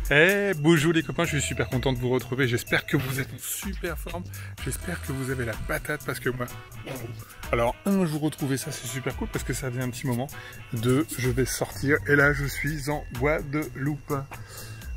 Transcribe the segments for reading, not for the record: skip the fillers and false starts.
Eh, bonjour les copains, je suis super content de vous retrouver, j'espère que vous êtes en super forme, j'espère que vous avez la patate parce que moi... Alors, un, vous retrouvez ça, c'est super cool parce que ça faisait un petit moment. Deux, je vais sortir et là je suis en Guadeloupe.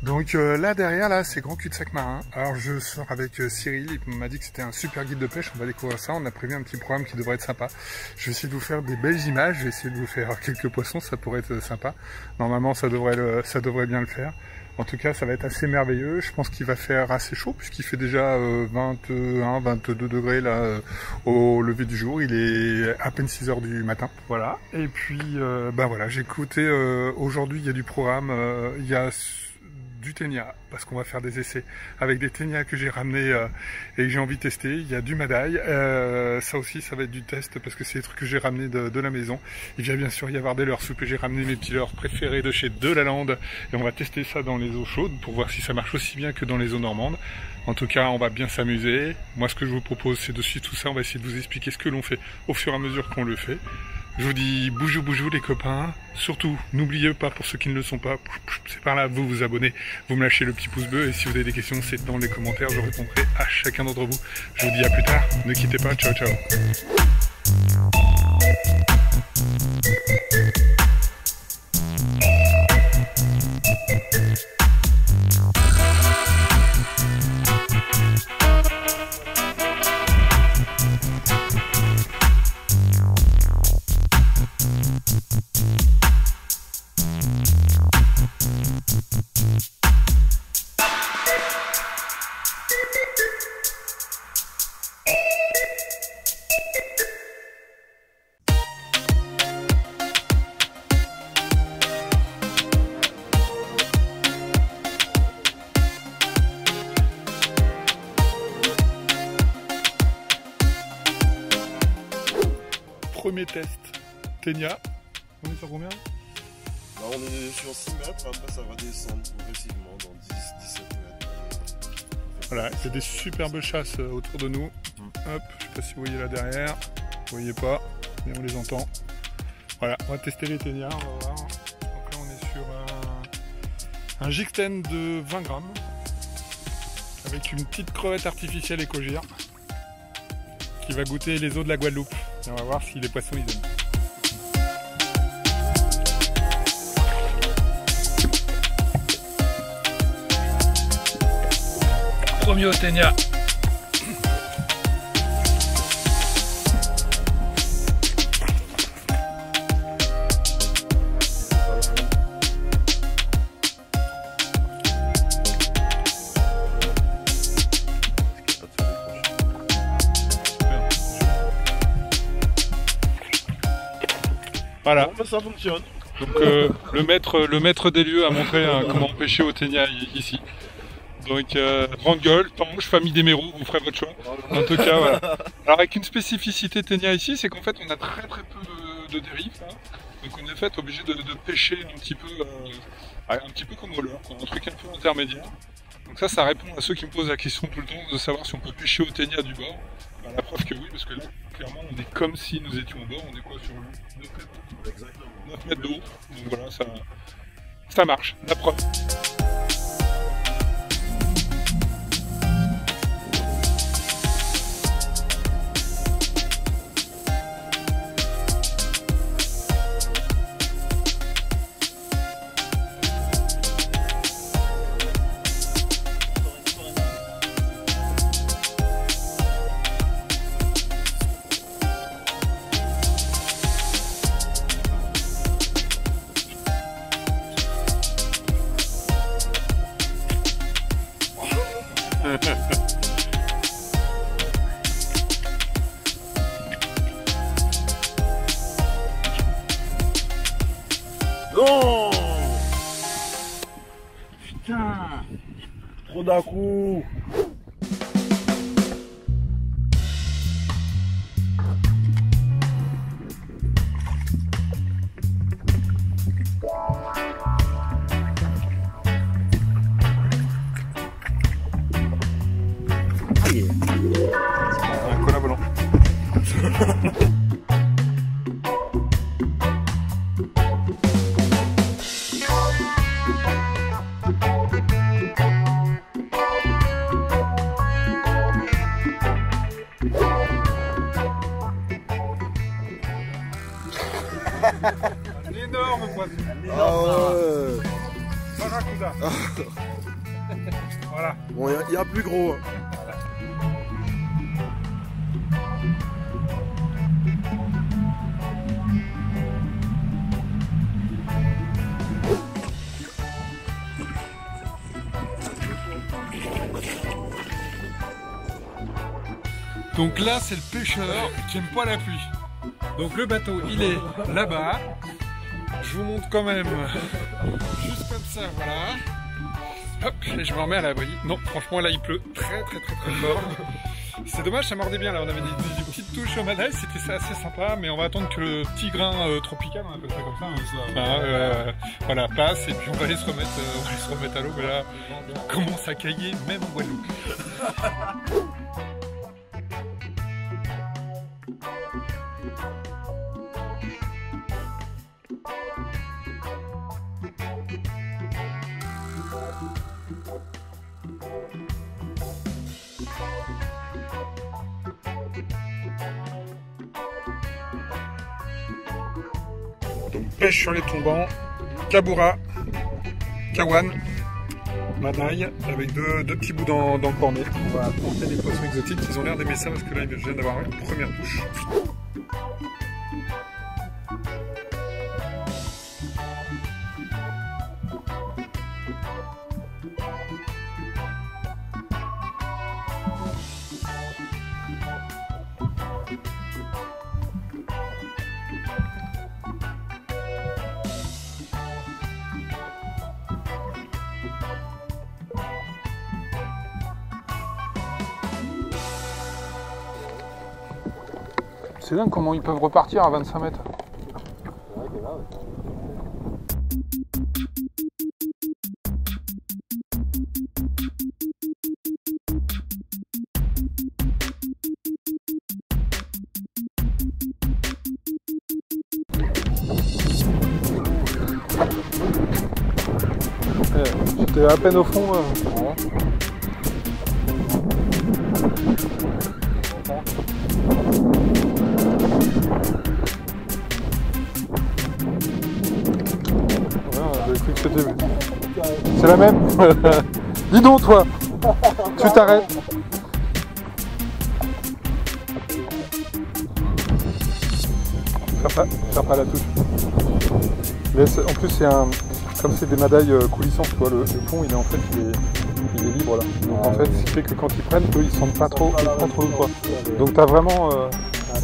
Donc là derrière, là c'est Grand Cul-de-Sac Marin. Alors je sors avec Cyril, il m'a dit que c'était un super guide de pêche, on va découvrir ça, on a prévu un petit programme qui devrait être sympa. Je vais essayer de vous faire des belles images, je vais essayer de vous faire quelques poissons, ça pourrait être sympa. Normalement ça devrait bien le faire. En tout cas, ça va être assez merveilleux. Je pense qu'il va faire assez chaud puisqu'il fait déjà 21, 22 degrés là au lever du jour. Il est à peine 6 h du matin. Voilà. Et puis, voilà, j'ai écouté. Aujourd'hui, il y a du programme. Il y a du ténia parce qu'on va faire des essais avec des ténias que j'ai ramenés et que j'ai envie de tester. Il y a du madaille, ça aussi ça va être du test parce que c'est des trucs que j'ai ramenés de la maison. Il va bien sûr y avoir des leurres souples et j'ai ramené mes petits leurres préférés de chez Delalande et on va tester ça dans les eaux chaudes pour voir si ça marche aussi bien que dans les eaux normandes. En tout cas, on va bien s'amuser. Moi, ce que je vous propose, c'est de suivre tout ça. On va essayer de vous expliquer ce que l'on fait au fur et à mesure qu'on le fait. Je vous dis boujou boujou les copains. Surtout, n'oubliez pas pour ceux qui ne le sont pas, c'est par là, vous vous abonnez, vous me lâchez le petit pouce bleu et si vous avez des questions, c'est dans les commentaires, je répondrai à chacun d'entre vous. Je vous dis à plus tard, ne quittez pas, ciao ciao. Premier test, ténia. On est sur combien? Là on est sur 6 mètres, après ça va descendre progressivement dans 10-17 mètres. Voilà, il y a des superbes chasses autour de nous. Hop, je sais pas si vous voyez là derrière. Vous voyez pas, mais on les entend. Voilà, on va tester les ténias, on va voir. Donc là on est sur un Jigten de 20 grammes. Avec une petite crevette artificielle écogire. Qui va goûter les eaux de la Guadeloupe. Et on va voir si les poissons ils aiment. Premier au ténia. Voilà. Bon, ça fonctionne. Donc le maître des lieux a montré comment pêcher au ténia ici. Donc grande gueule, tanche, famille des méros, vous ferez votre choix. En tout cas voilà. Alors avec une spécificité ténia ici, c'est qu'en fait on a très peu de dérives. Hein. Donc on est fait obligé de pêcher un petit peu comme au leurre, un truc un peu intermédiaire. Donc ça répond à ceux qui me posent la question tout le temps de savoir si on peut pêcher au ténia du bord. Ben, la preuve que oui, parce que là, clairement, on est comme si nous étions au bord, on est quoi sur 9 mètres d'eau. Donc voilà, ça marche, la preuve. Non! Putain! Trop d'un coup! Un col à volant. Un énorme poisson. Ah ouais. Barracuda. Voilà. Bon, il y a plus gros. Hein. Donc là, c'est le pêcheur qui aime pas la pluie. Donc le bateau, il est là-bas. Je vous montre quand même, juste comme ça, voilà. Hop, et je me remets à l'abri. Non, franchement, là, il pleut très fort. C'est dommage, ça mordait bien, là. On avait des petites touches au madaille, c'était ça assez sympa. Mais on va attendre que le petit grain tropical, on appelle ça comme ça, hein, voilà, passe. Et puis on va aller se remettre, à l'eau. Mais là, il commence à cailler, même en Guadeloupe. Donc pêche sur les tombants, Kaboura, Kawan, Madaille, avec deux petits bouts dans le cornet. On va tenter des poissons exotiques, ils ont l'air d'aimer ça parce que là ils viennent d'avoir une première touche. C'est dingue comment ils peuvent repartir à 25 mètres. J'étais à peine au fond. C'est la même. Dis donc toi, tu t'arrêtes. Faire pas la touche. En plus c'est un, comme c'est des madailles coulissantes, tu vois, le pont il est en fait il est libre là. Donc en fait ce qui fait que quand ils prennent, eux ils sentent pas trop l'eau quoi. Donc t'as vraiment.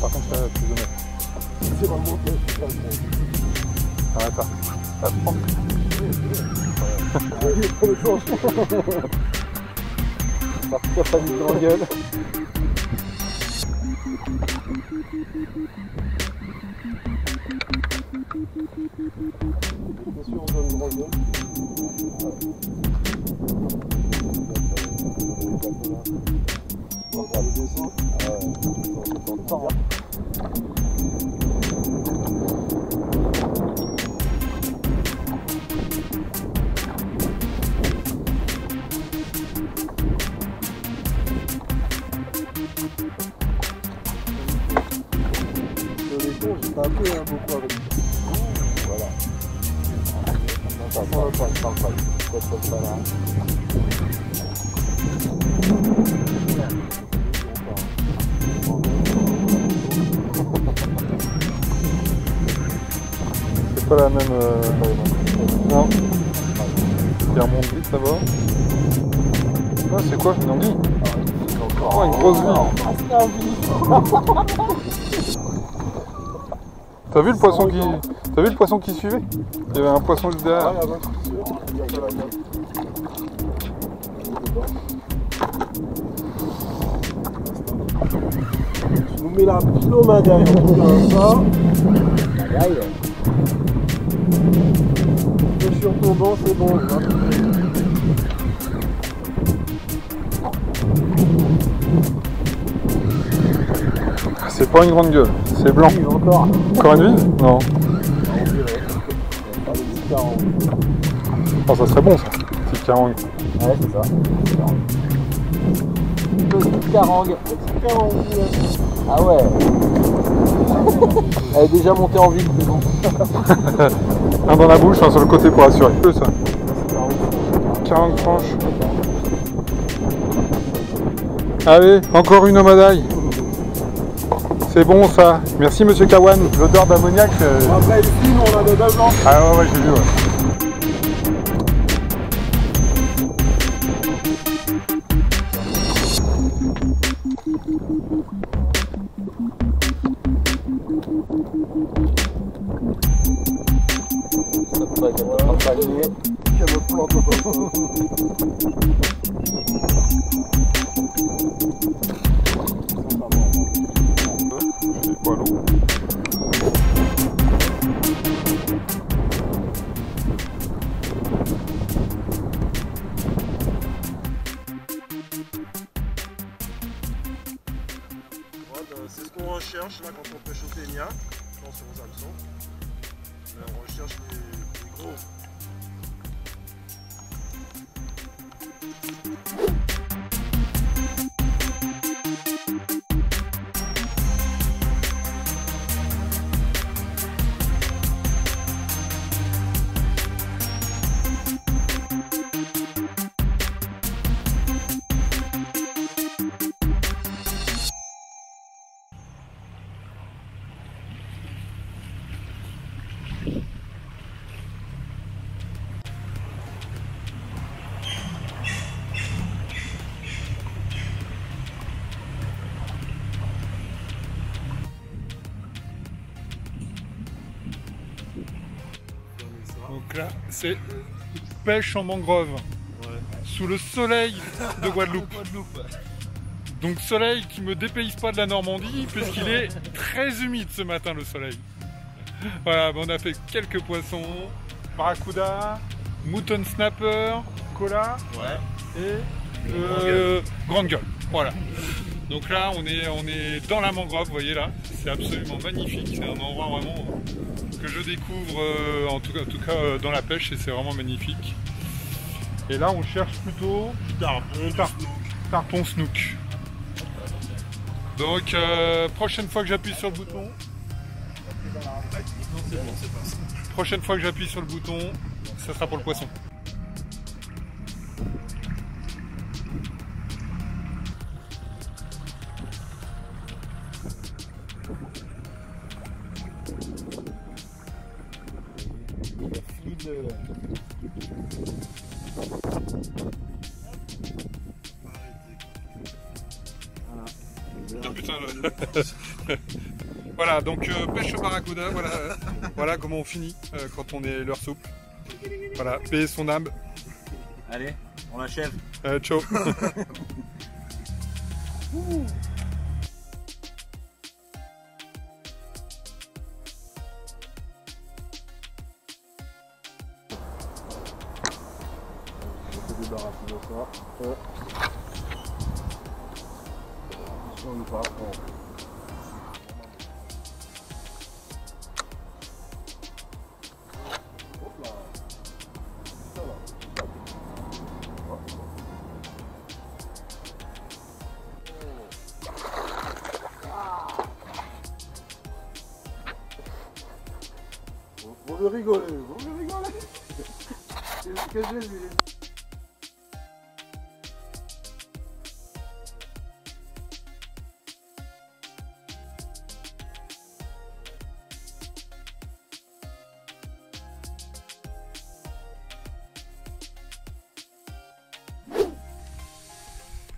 Par contre ça plus honnête. C'est vraiment. Arrête ça. Ça prend. Parfois pas mis en gueule. J'ai pas appris beaucoup avec. Voilà. Ça sent pas là. C'est pas la même. Non. Il remonte vite là-bas. Ah, c'est quoi une anguille? Oh, une grosse vie. T'as vu le poisson qui suivait? Il y avait un poisson juste derrière. Je vous mets la pile au madaille en tout cas ça. Madaille. Je suis en tombant, c'est bon. C'est pas une grande gueule, c'est blanc. Oui, encore. Encore une vive? Non. On dirait. Oh, ça serait bon ça. Petite carangue. Ouais, c'est ça. Petite carangue. Petite carangue. Ah ouais. Elle est déjà montée en ville, c'est bon. Un dans la bouche, un sur le côté pour assurer. Que ça. Carangue franche. Allez, encore une omadaille. C'est bon ça. Merci monsieur Kawan. L'odeur d'ammoniac. Après ici, on a des belles blancs. Ah ouais, j'ai vu, ouais. Ça pourrait être un panier. Je me plante. C'est pas long. C'est ce qu'on recherche là quand on pêche au ténia, non sur les hameçons. Là, on recherche les gros. Donc là, c'est pêche en mangrove. Ouais. Sous le soleil de Guadeloupe. Donc soleil qui me dépayse pas de la Normandie puisqu'il est très humide ce matin le soleil. Voilà, on a fait quelques poissons, barracuda, mouton snapper, cola et grande gueule. Voilà. Donc là on est dans la mangrove, vous voyez là, c'est absolument magnifique, c'est un endroit vraiment que je découvre en tout cas dans la pêche et c'est vraiment magnifique. Et là on cherche plutôt tarpon snook. Donc prochaine fois que j'appuie sur le bouton, prochaine fois que j'appuie sur le bouton, ça sera pour le poisson. Voilà, donc pêche au barracuda, voilà comment on finit quand on est leur soupe. Voilà, paix son âme. Allez, on l'achève. Ciao. Débarrasser de ça. On ne pas. Vous me rigolez, vous me rigolez. C'est ce que j'ai vu.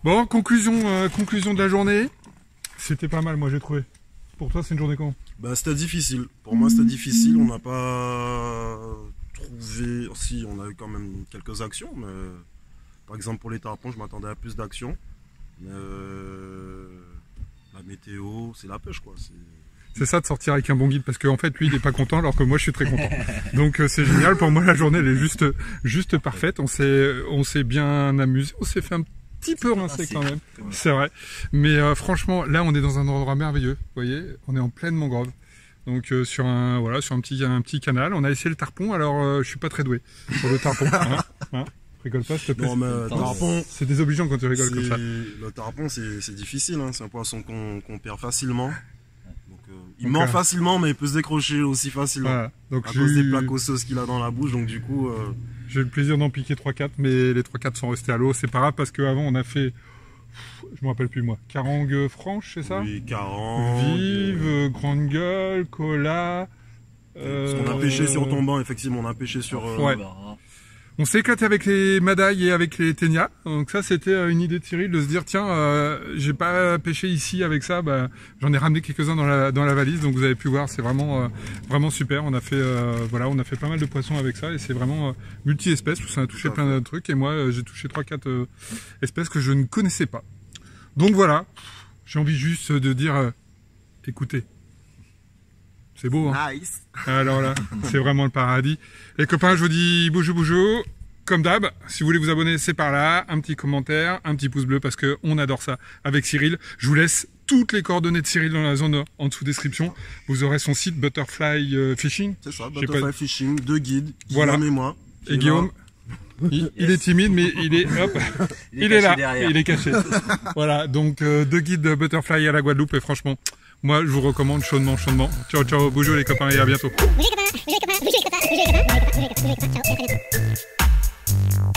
Bon, conclusion de la journée. C'était pas mal, moi j'ai trouvé. Pour toi, c'est une journée comment? Bah, c'était difficile. Pour moi, c'était difficile. On n'a pas trouvé. Si, on a eu quand même quelques actions, mais par exemple pour les tarpons, je m'attendais à plus d'actions. Mais la météo, c'est la pêche, quoi. C'est ça de sortir avec un bon guide, parce qu'en fait lui il est pas content alors que moi je suis très content. Donc c'est génial, pour moi la journée elle est juste parfaite, on s'est bien amusé, on s'est fait un petit peu rincé quand même, c'est vrai. Mais franchement, là, on est dans un endroit merveilleux. Vous voyez, on est en pleine mangrove. Donc sur un petit canal. On a essayé le tarpon. Alors, je suis pas très doué sur le tarpon. Rigole pas, s'il te plaît. Non, mais tarpon, c'est désobligeant quand tu rigoles comme ça. Le tarpon, c'est difficile. Hein. C'est un poisson qu'on perd facilement. Il mord facilement, mais il peut se décrocher aussi facilement. Voilà. Donc à cause des plaques osseuses qu'il a dans la bouche, donc du coup... J'ai eu le plaisir d'en piquer 3-4, mais les 3-4 sont restés à l'eau. C'est pas grave parce qu'avant on a fait, je me rappelle plus moi, carangue franche, c'est ça? Oui, carangue. Vive, grande gueule, cola... On a pêché sur tombant, effectivement, on a pêché sur... Ouais. On s'est éclaté avec les madailles et avec les ténias. Donc ça, c'était une idée de Cyril de se dire, tiens, j'ai pas pêché ici avec ça. Bah, j'en ai ramené quelques-uns dans la valise. Donc vous avez pu voir, c'est vraiment super. On a fait on a fait pas mal de poissons avec ça et c'est vraiment multi-espèces. Ça a touché plein de trucs et moi, j'ai touché 3-4 espèces que je ne connaissais pas. Donc voilà, j'ai envie juste de dire, écoutez. C'est beau, hein? Nice. Alors là, c'est vraiment le paradis. Les copains, je vous dis bonjour. Comme d'hab, si vous voulez vous abonner, c'est par là. Un petit commentaire, un petit pouce bleu parce qu'on adore ça avec Cyril. Je vous laisse toutes les coordonnées de Cyril dans la zone en dessous description. Vous aurez son site Butterfly Fishing. C'est ça, Butterfly Fishing, 2 guides, voilà. Guillaume et moi. Et Guillaume, il est timide, mais il est là, derrière. Il est caché. Voilà, donc 2 guides de Butterfly à la Guadeloupe et franchement... Moi, je vous recommande chaudement. Ciao, ciao, bonjour les copains et à bientôt. Ciao,